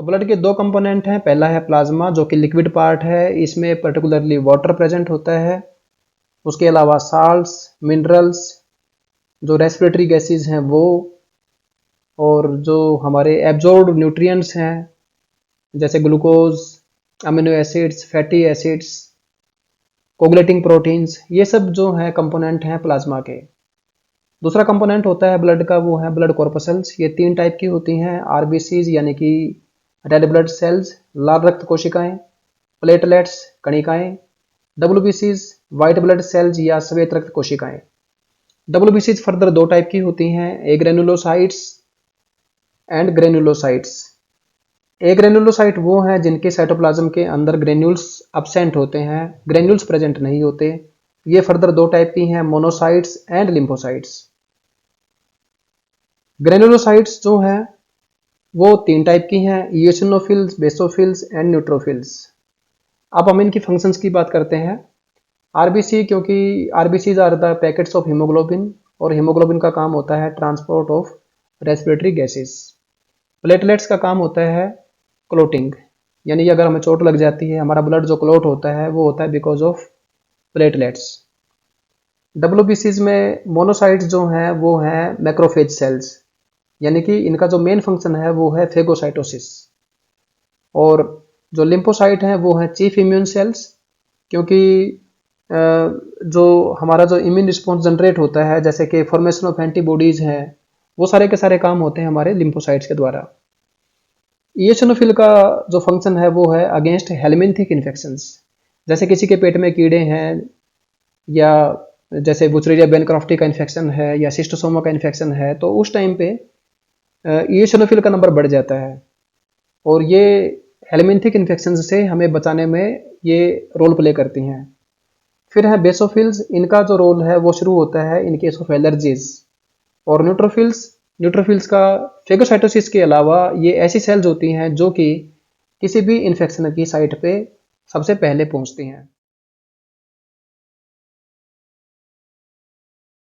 तो ब्लड के दो कंपोनेंट हैं, पहला है प्लाज्मा जो कि लिक्विड पार्ट है, इसमें पर्टिकुलरली वाटर प्रेजेंट होता है। उसके अलावा साल्ट्स, मिनरल्स, जो रेस्पिरेटरी गैसेज हैं वो, और जो हमारे एब्जॉर्ब्ड न्यूट्रिएंट्स हैं जैसे glucose, amino acids, fatty acids, coagulating proteins, ये सब जो हैं कंपोनेंट हैं प्लाज्मा के। दूसरा कंपोनेंट होता है ब्लड का, वो है ब्लड कॉर्पसल्स। ये 3 टाइप की होती हैं, आरबीसीज यानी कि रेड ब्लड सेल्स, लाल रक्त कोशिकाएं, प्लेटलेट्स कणिकाएं, डब्ल्यूबीसीज वाइट ब्लड सेल्स या श्वेत रक्त कोशिकाएं। डब्ल्यूबीसीज फर्दर 2 टाइप की होती हैं, agranulocytes and granulocytes. Agranulocyte वो हैं जिनके साइटोप्लाज्म के अंदर ग्रेन्यूल्स अब्सेंट होते हैं, ग्रेन्यूल्स प्रेजेंट नहीं होते। ये फर्दर 2 टाइप की हैं, मोनोसाइट्स एंड लिम्फोसाइट्स। ग्रेनुलोसाइट्स जो हैं वो 3 टाइप की हैं, इओसिनोफिल्स, बेसोफिल्स एंड न्यूट्रोफिल्स। अब हम इनकी फंक्शंस की बात करते हैं। आरबीसी, क्योंकि RBCs are the packets of haemoglobin, और हीमोग्लोबिन का काम होता है transport of respiratory gases. Platelets का काम होता है क्लोटिंग, यानी अगर हमें चोट लग जाती है, हमारा ब्लड जो क्लोट होता है वो होता है बिकॉज ऑफ प्लेटलेट्स। डब्ल्यूबीसीज में मोनोसाइट्स जो हैं वो हैं मैक्रोफेज सेल्स, यानी कि इनका जो मेन फंक्शन है वो है फेगोसाइटोसिस। और जो लिम्फोसाइट हैं वो हैं चीफ इम्यून सेल्स, क्योंकि जो हमारा जो इम्यून रिस्पॉन्स जनरेट होता है, जैसे कि फॉर्मेशन ऑफ एंटीबॉडीज हैं, वो सारे के सारे काम होते हैं हमारे लिम्फोसाइट्स के द्वारा। इओसिनोफिल का जो फंक्शन है वो है अगेंस्ट हेलमिंथिक इन्फेक्शंस, जैसे किसी के पेट में कीड़े हैं, या जैसे बुचेरिया बेनक्रॉफ्टी का इन्फेक्शन है या सिस्टोसोमा का इन्फेक्शन है, तो उस टाइम पे इओसिनोफिल का नंबर बढ़ जाता है, और ये हेलमिंथिक इन्फेक्शन से हमें बचाने में ये रोल प्ले करती हैं। फिर है बेसोफिल्स, इनका जो रोल है वो शुरू होता है इन केस ऑफ एलर्जीज। और न्यूट्रोफिल्स का फेगोसाइटोसिस के अलावा ये ऐसी सेल्स होती हैं जो कि किसी भी इन्फेक्शन की साइट पे सबसे पहले पहुंचती हैं।